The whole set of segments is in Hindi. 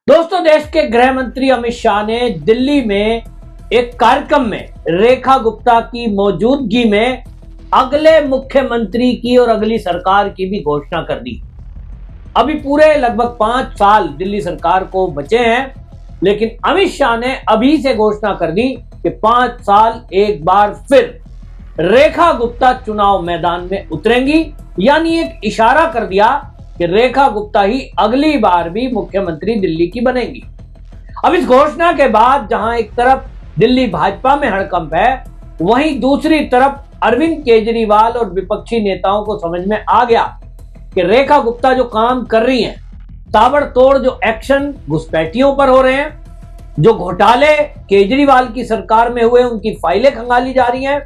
दोस्तों, देश के गृह मंत्री अमित शाह ने दिल्ली में एक कार्यक्रम में रेखा गुप्ता की मौजूदगी में अगले मुख्यमंत्री की और अगली सरकार की भी घोषणा कर दी। अभी पूरे लगभग 5 साल दिल्ली सरकार को बचे हैं, लेकिन अमित शाह ने अभी से घोषणा कर दी कि 5 साल एक बार फिर रेखा गुप्ता चुनाव मैदान में उतरेंगी। यानी एक इशारा कर दिया कि रेखा गुप्ता ही अगली बार भी मुख्यमंत्री दिल्ली की बनेंगी। अब इस घोषणा के बाद जहां एक तरफ दिल्ली भाजपा में हड़कंप है, वहीं दूसरी तरफ अरविंद केजरीवाल और विपक्षी नेताओं को समझ में आ गया कि रेखा गुप्ता जो काम कर रही हैं, ताबड़तोड़ जो एक्शन घुसपैठियों पर हो रहे हैं, जो घोटाले केजरीवाल की सरकार में हुए उनकी फाइलें खंगाली जा रही हैं,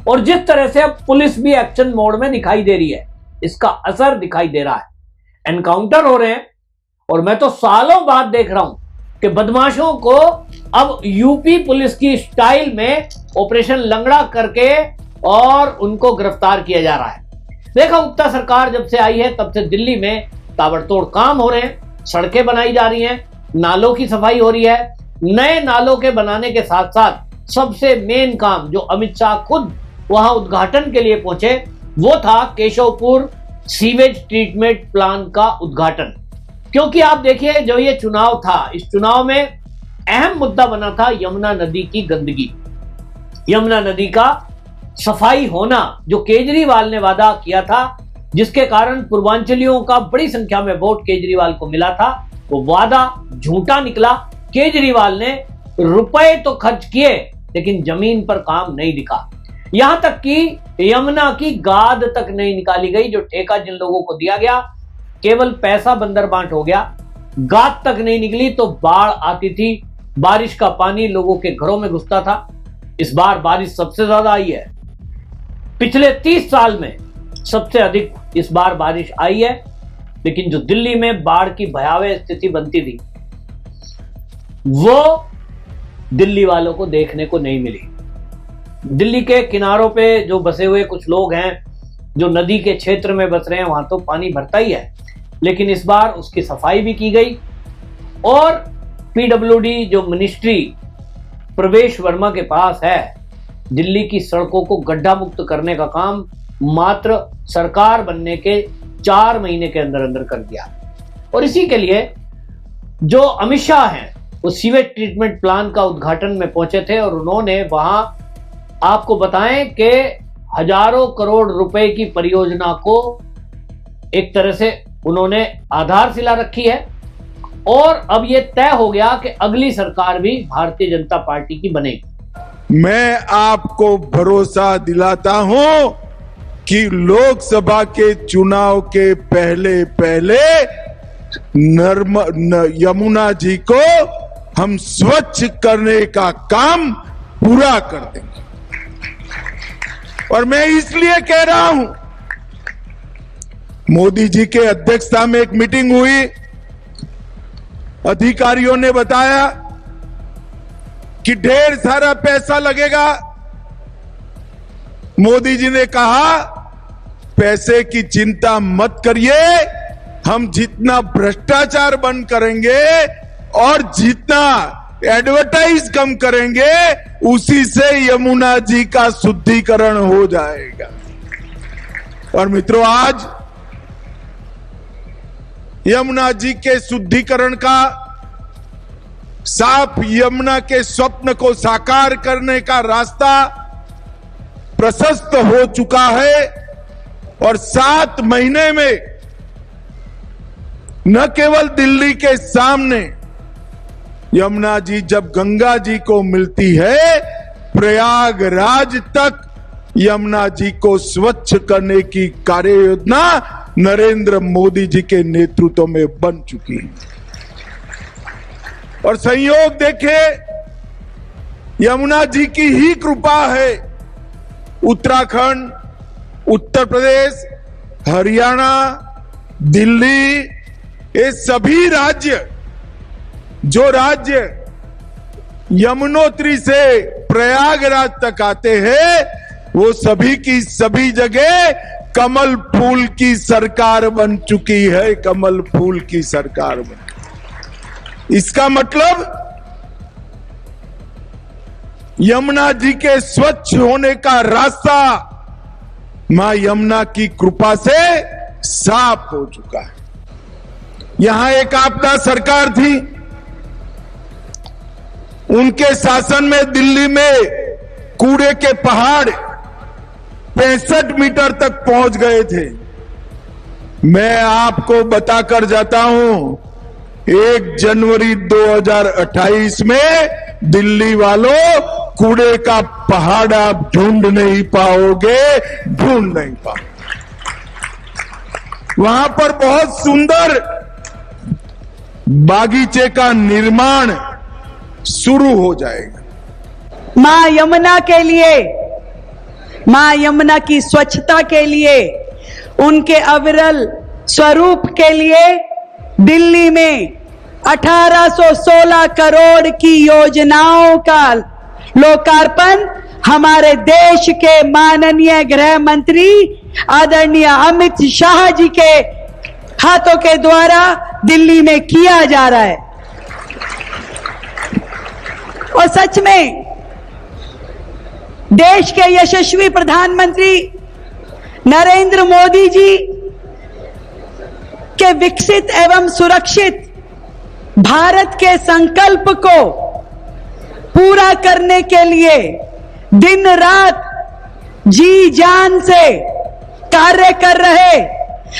और जिस तरह से अब पुलिस भी एक्शन मोड में दिखाई दे रही है, इसका असर दिखाई दे रहा है। एनकाउंटर हो रहे हैं, और मैं तो सालों बाद देख रहा हूं कि बदमाशों को अब यूपी पुलिस की स्टाइल में ऑपरेशन लंगड़ा करके और उनको गिरफ्तार किया जा रहा है। रेखा गुप्ता सरकार जब से आई है तब से दिल्ली में ताबड़तोड़ काम हो रहे हैं, सड़कें बनाई जा रही हैं, नालों की सफाई हो रही है। नए नालों के बनाने के साथ साथ सबसे मेन काम जो अमित शाह खुद वहां उद्घाटन के लिए पहुंचे, वो था केशवपुर सीवेज ट्रीटमेंट प्लान का उद्घाटन। क्योंकि आप देखिए, जो ये चुनाव था, इस चुनाव में अहम मुद्दा बना था यमुना नदी की गंदगी, यमुना नदी का सफाई होना, जो केजरीवाल ने वादा किया था, जिसके कारण पूर्वांचलियों का बड़ी संख्या में वोट केजरीवाल को मिला था। वो वादा झूठा निकला। केजरीवाल ने रुपए तो खर्च किए, लेकिन जमीन पर काम नहीं दिखा। यहां तक कि यमुना की गाद तक नहीं निकाली गई। जो ठेका जिन लोगों को दिया गया, केवल पैसा बंदर बांट हो गया, गाद तक नहीं निकली। तो बाढ़ आती थी, बारिश का पानी लोगों के घरों में घुसता था। इस बार बारिश सबसे ज्यादा आई है, पिछले 30 साल में सबसे अधिक इस बार बारिश आई है। लेकिन जो दिल्ली में बाढ़ की भयावह स्थिति बनती थी, वो दिल्ली वालों को देखने को नहीं मिली। दिल्ली के किनारों पे जो बसे हुए कुछ लोग हैं, जो नदी के क्षेत्र में बस रहे हैं, वहां तो पानी भरता ही है, लेकिन इस बार उसकी सफाई भी की गई। और पीडब्ल्यूडी जो मिनिस्ट्री प्रवेश वर्मा के पास है, दिल्ली की सड़कों को गड्ढा मुक्त करने का काम मात्र सरकार बनने के 4 महीने के अंदर अंदर कर दिया। और इसी के लिए जो अमित शाह हैं, वो सीवेज ट्रीटमेंट प्लान का उद्घाटन में पहुंचे थे, और उन्होंने वहां आपको बताएं कि हजारों करोड़ रुपए की परियोजना को एक तरह से उन्होंने आधारशिला रखी है। और अब यह तय हो गया कि अगली सरकार भी भारतीय जनता पार्टी की बनेगी। मैं आपको भरोसा दिलाता हूं कि लोकसभा के चुनाव के पहले पहले यमुना जी को हम स्वच्छ करने का काम पूरा कर देंगे। और मैं इसलिए कह रहा हूं, मोदी जी के अध्यक्षता में एक मीटिंग हुई, अधिकारियों ने बताया कि ढेर सारा पैसा लगेगा। मोदी जी ने कहा, पैसे की चिंता मत करिए, हम जितना भ्रष्टाचार बंद करेंगे और जितना एडवर्टाइज कम करेंगे, उसी से यमुना जी का शुद्धिकरण हो जाएगा। और मित्रों, आज यमुना जी के शुद्धिकरण का, साफ यमुना के स्वप्न को साकार करने का रास्ता प्रशस्त हो चुका है। और 7 महीने में न केवल दिल्ली के सामने यमुना जी जब गंगा जी को मिलती है, प्रयागराज तक यमुना जी को स्वच्छ करने की कार्य योजना नरेंद्र मोदी जी के नेतृत्व में बन चुकी है। और संयोग देखें, यमुना जी की ही कृपा है, उत्तराखंड, उत्तर प्रदेश, हरियाणा, दिल्ली, ये सभी राज्य, जो राज्य यमुनोत्री से प्रयागराज तक आते हैं, वो सभी की सभी जगह कमल फूल की सरकार बन चुकी है। कमल फूल की सरकार बन इसका मतलब यमुना जी के स्वच्छ होने का रास्ता मां यमुना की कृपा से साफ हो चुका है। यहां एक आपदा सरकार थी, उनके शासन में दिल्ली में कूड़े के पहाड़ 65 मीटर तक पहुंच गए थे। मैं आपको बताकर जाता हूं, 1 जनवरी 2028 में दिल्ली वालों कूड़े का पहाड़ आप ढूंढ नहीं पाओगे, ढूंढ नहीं पाओगे। वहां पर बहुत सुंदर बागीचे का निर्माण शुरू हो जाएगा। मां यमुना के लिए, मां यमुना की स्वच्छता के लिए, उनके अविरल स्वरूप के लिए दिल्ली में 1816 करोड़ की योजनाओं का लोकार्पण हमारे देश के माननीय गृह मंत्री आदरणीय अमित शाह जी के हाथों के द्वारा दिल्ली में किया जा रहा है। और सच में देश के यशस्वी प्रधानमंत्री नरेंद्र मोदी जी के विकसित एवं सुरक्षित भारत के संकल्प को पूरा करने के लिए दिन रात जी जान से कार्य कर रहे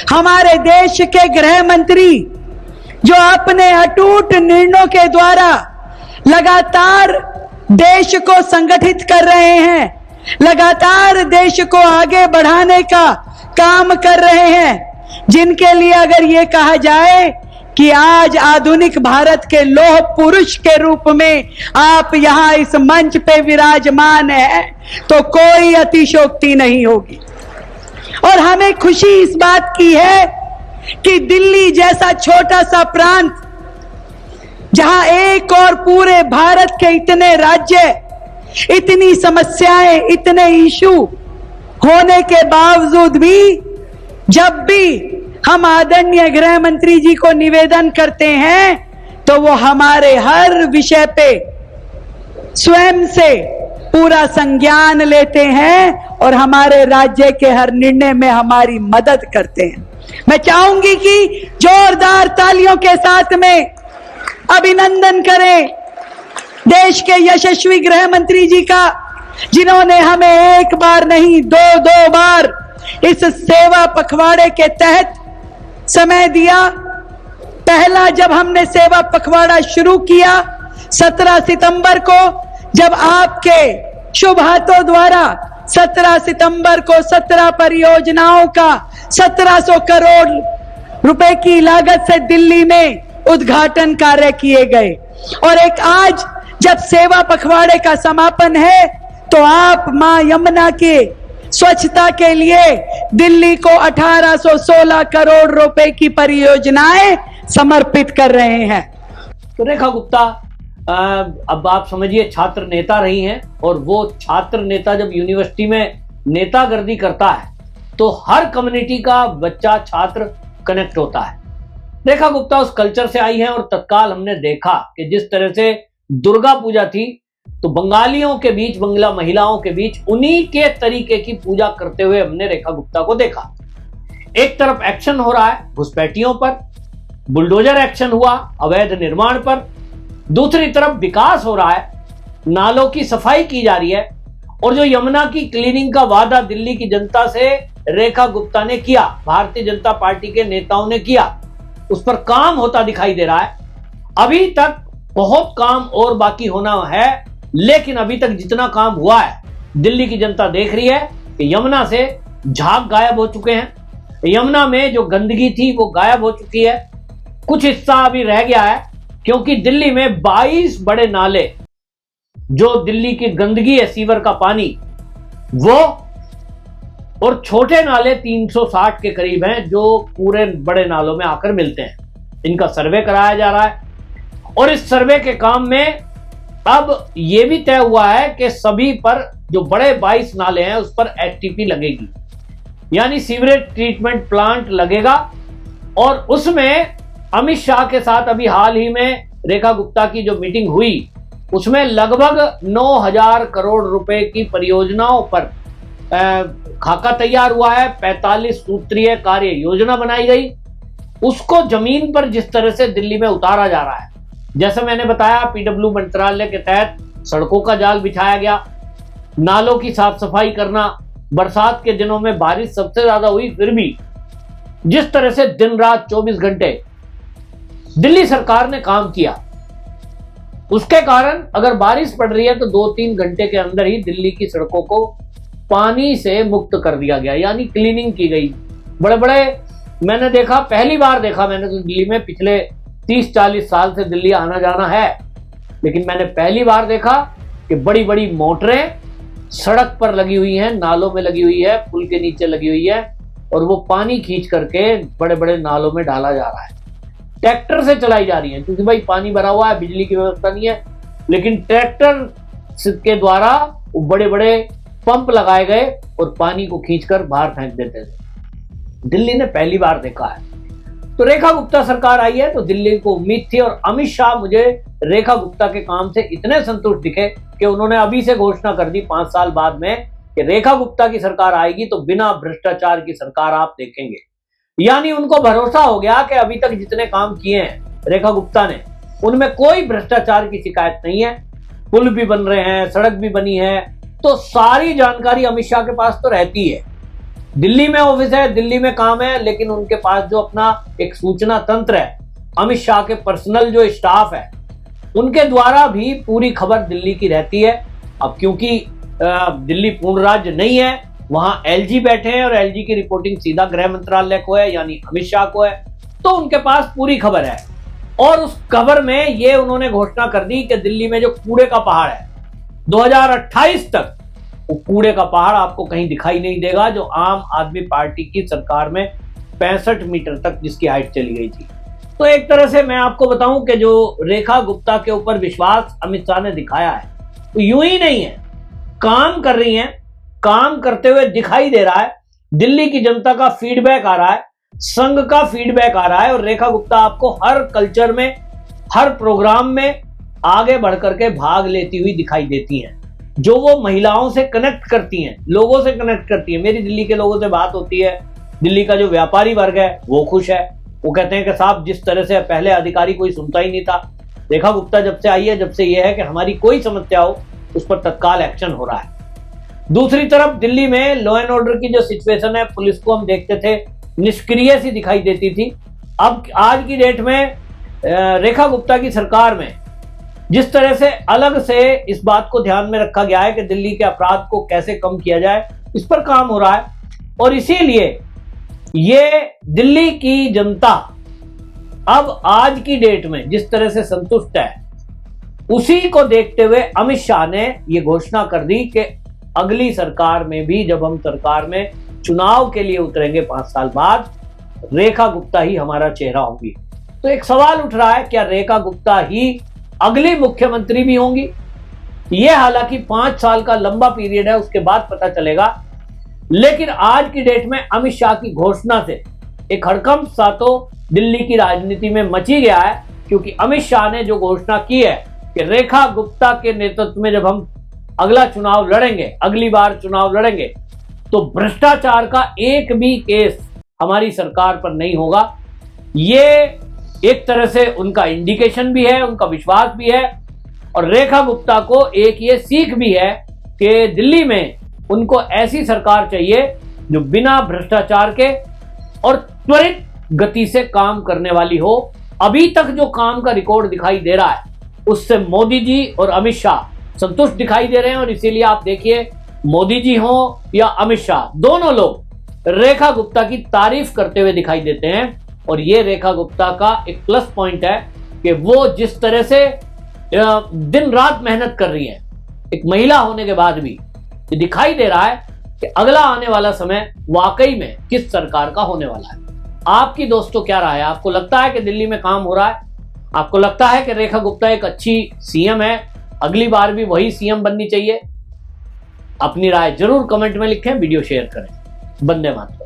हमारे देश के गृह मंत्री, जो अपने अटूट निर्णयों के द्वारा लगातार देश को संगठित कर रहे हैं, लगातार देश को आगे बढ़ाने का काम कर रहे हैं, जिनके लिए अगर ये कहा जाए कि आज आधुनिक भारत के लौह पुरुष के रूप में आप यहां इस मंच पे विराजमान हैं, तो कोई अतिशयोक्ति नहीं होगी। और हमें खुशी इस बात की है कि दिल्ली जैसा छोटा सा प्रांत, जहां एक और पूरे भारत के इतने राज्य, इतनी समस्याएं, इतने इशू होने के बावजूद भी जब भी हम आदरणीय गृह मंत्री जी को निवेदन करते हैं तो वो हमारे हर विषय पे स्वयं से पूरा संज्ञान लेते हैं और हमारे राज्य के हर निर्णय में हमारी मदद करते हैं। मैं चाहूंगी कि जोरदार तालियों के साथ में अभिनंदन करें देश के यशस्वी गृह मंत्री जी का, जिन्होंने हमें एक बार नहीं दो बार इस सेवा पखवाड़े के तहत समय दिया। पहला जब हमने सेवा पखवाड़ा शुरू किया 17 सितंबर को, जब आपके शुभ हाथों द्वारा 17 सितंबर को 17 परियोजनाओं का 1700 करोड़ रुपए की लागत से दिल्ली में उद्घाटन कार्य किए गए, और एक आज जब सेवा पखवाड़े का समापन है तो आप मां यमुना के स्वच्छता के लिए दिल्ली को 1816 करोड़ रुपए की परियोजनाएं समर्पित कर रहे हैं। तो रेखा गुप्ता, अब आप समझिए छात्र नेता रही हैं, और वो छात्र नेता जब यूनिवर्सिटी में नेतागिरी करता है तो हर कम्युनिटी का बच्चा छात्र कनेक्ट होता है। रेखा गुप्ता उस कल्चर से आई है, और तत्काल हमने देखा कि जिस तरह से दुर्गा पूजा थी तो बंगालियों के बीच, बंगला महिलाओं के बीच उन्हीं के तरीके की पूजा करते हुए हमने रेखा गुप्ता को देखा। एक तरफ एक्शन हो रहा है घुसपैठियों पर, बुलडोजर एक्शन हुआ अवैध निर्माण पर, दूसरी तरफ विकास हो रहा है, नालों की सफाई की जा रही है, और जो यमुना की क्लीनिंग का वादा दिल्ली की जनता से रेखा गुप्ता ने किया, भारतीय जनता पार्टी के नेताओं ने किया, उस पर काम होता दिखाई दे रहा है। अभी तक बहुत काम और बाकी होना है, लेकिन अभी तक जितना काम हुआ है दिल्ली की जनता देख रही है कि यमुना से झाग गायब हो चुके हैं, यमुना में जो गंदगी थी वो गायब हो चुकी है, कुछ हिस्सा अभी रह गया है, क्योंकि दिल्ली में 22 बड़े नाले, जो दिल्ली की गंदगी है, सीवर का पानी वो, और छोटे नाले 360 के करीब हैं जो पूरे बड़े नालों में आकर मिलते हैं। इनका सर्वे कराया जा रहा है, और इस सर्वे के काम में अब यह भी तय हुआ है कि सभी पर जो बड़े 22 नाले हैं उस पर एसटीपी लगेगी, यानी सीवरेज ट्रीटमेंट प्लांट लगेगा। और उसमें अमित शाह के साथ अभी हाल ही में रेखा गुप्ता की जो मीटिंग हुई उसमें लगभग 9,000 करोड़ रुपए की परियोजनाओं पर खाका तैयार हुआ है। 45 सूत्रीय कार्य योजना बनाई गई। उसको जमीन पर जिस तरह से दिल्ली में उतारा जा रहा है, जैसे मैंने बताया, पीडब्ल्यू मंत्रालय के तहत सड़कों का जाल बिछाया गया, नालों की साफ सफाई करना। बरसात के दिनों में बारिश सबसे ज्यादा हुई, फिर भी जिस तरह से दिन रात 24 घंटे दिल्ली सरकार ने काम किया, उसके कारण अगर बारिश पड़ रही है तो 2-3 घंटे के अंदर ही दिल्ली की सड़कों को पानी से मुक्त कर दिया गया, यानी क्लीनिंग की गई। बड़े बड़े मैंने देखा, पहली बार देखा मैंने तो दिल्ली में, पिछले 30-40 साल से दिल्ली आना जाना है, लेकिन मैंने पहली बार देखा कि बड़ी बड़ी मोटरें सड़क पर लगी हुई हैं, नालों में लगी हुई है, पुल के नीचे लगी हुई है, और वो पानी खींच करके बड़े बड़े नालों में डाला जा रहा है। ट्रैक्टर से चलाई जा रही है, क्योंकि भाई पानी भरा हुआ है, बिजली की व्यवस्था नहीं है, लेकिन ट्रैक्टर के द्वारा बड़े बड़े पंप लगाए गए और पानी को खींचकर बाहर फेंक देते थे। दिल्ली ने पहली बार देखा है। तो रेखा गुप्ता सरकार आई है तो दिल्ली को उम्मीद थी, और अमित शाह मुझे रेखा गुप्ता के काम से इतने संतुष्ट दिखे कि उन्होंने अभी से घोषणा कर दी 5 साल बाद में कि रेखा गुप्ता की सरकार आएगी तो बिना भ्रष्टाचार की सरकार आप देखेंगे। यानी उनको भरोसा हो गया कि अभी तक जितने काम किए हैं रेखा गुप्ता ने, उनमें कोई भ्रष्टाचार की शिकायत नहीं है। पुल भी बन रहे हैं, सड़क भी बनी है, तो सारी जानकारी अमित शाह के पास तो रहती है। दिल्ली में ऑफिस है, दिल्ली में काम है, लेकिन उनके पास जो अपना एक सूचना तंत्र है, अमित शाह के पर्सनल जो स्टाफ है, उनके द्वारा भी पूरी खबर दिल्ली की रहती है। अब क्योंकि दिल्ली पूर्ण राज्य नहीं है, वहां एलजी बैठे हैं और एलजी की रिपोर्टिंग सीधा गृह मंत्रालय को है, यानी अमित शाह को है, तो उनके पास पूरी खबर है। और उस खबर में ये उन्होंने घोषणा कर दी कि दिल्ली में जो कूड़े का पहाड़ है, 2028 तक वो कूड़े का पहाड़ आपको कहीं दिखाई नहीं देगा, जो आम आदमी पार्टी की सरकार में 65 मीटर तक जिसकी हाइट चली गई थी। तो एक तरह से मैं आपको बताऊं कि जो रेखा गुप्ता के ऊपर विश्वास अमित शाह ने दिखाया है, तो यूं ही नहीं है, काम कर रही हैं, काम करते हुए दिखाई दे रहा है। दिल्ली की जनता का फीडबैक आ रहा है, संघ का फीडबैक आ रहा है, और रेखा गुप्ता आपको हर कल्चर में, हर प्रोग्राम में आगे बढ़कर के भाग लेती हुई दिखाई देती हैं। जो वो महिलाओं से कनेक्ट करती हैं, लोगों से कनेक्ट करती हैं। मेरी दिल्ली के लोगों से बात होती है, दिल्ली का जो व्यापारी वर्ग है वो खुश है। वो कहते हैं कि साहब, जिस तरह से पहले अधिकारी कोई सुनता ही नहीं था, रेखा गुप्ता जब से आई है, जब से ये है कि हमारी कोई समस्या हो उस पर तत्काल एक्शन हो रहा है। दूसरी तरफ दिल्ली में लॉ एंड ऑर्डर की जो सिचुएशन है, पुलिस को हम देखते थे निष्क्रिय सी दिखाई देती थी। अब आज की डेट में रेखा गुप्ता की सरकार में जिस तरह से अलग से इस बात को ध्यान में रखा गया है कि दिल्ली के अपराध को कैसे कम किया जाए, इस पर काम हो रहा है। और इसीलिए ये दिल्ली की जनता अब आज की डेट में जिस तरह से संतुष्ट है, उसी को देखते हुए अमित शाह ने ये घोषणा कर दी कि अगली सरकार में भी, जब हम सरकार में चुनाव के लिए उतरेंगे 5 साल बाद, रेखा गुप्ता ही हमारा चेहरा होगी। तो एक सवाल उठ रहा है, क्या रेखा गुप्ता ही अगली मुख्यमंत्री भी होंगी? यह हालांकि 5 साल का लंबा पीरियड है, उसके बाद पता चलेगा। लेकिन आज की डेट में अमित शाह की घोषणा से एक हड़कंप सा तो दिल्ली की राजनीति में मची गया है, क्योंकि अमित शाह ने जो घोषणा की है कि रेखा गुप्ता के नेतृत्व में जब हम अगला चुनाव लड़ेंगे, अगली बार चुनाव लड़ेंगे, तो भ्रष्टाचार का एक भी केस हमारी सरकार पर नहीं होगा। ये एक तरह से उनका इंडिकेशन भी है, उनका विश्वास भी है, और रेखा गुप्ता को एक ये सीख भी है कि दिल्ली में उनको ऐसी सरकार चाहिए जो बिना भ्रष्टाचार के और त्वरित गति से काम करने वाली हो। अभी तक जो काम का रिकॉर्ड दिखाई दे रहा है, उससे मोदी जी और अमित शाह संतुष्ट दिखाई दे रहे हैं। और इसीलिए आप देखिए, मोदी जी हो या अमित शाह, दोनों लोग रेखा गुप्ता की तारीफ करते हुए दिखाई देते हैं। और ये रेखा गुप्ता का एक प्लस पॉइंट है कि वो जिस तरह से दिन रात मेहनत कर रही है, एक महिला होने के बाद भी, ये दिखाई दे रहा है कि अगला आने वाला समय वाकई में किस सरकार का होने वाला है। आपकी दोस्तों क्या राय है? आपको लगता है कि दिल्ली में काम हो रहा है? आपको लगता है कि रेखा गुप्ता एक अच्छी सीएम है, अगली बार भी वही सीएम बननी चाहिए? अपनी राय जरूर कमेंट में लिखें, वीडियो शेयर करें। वंदे मातरम।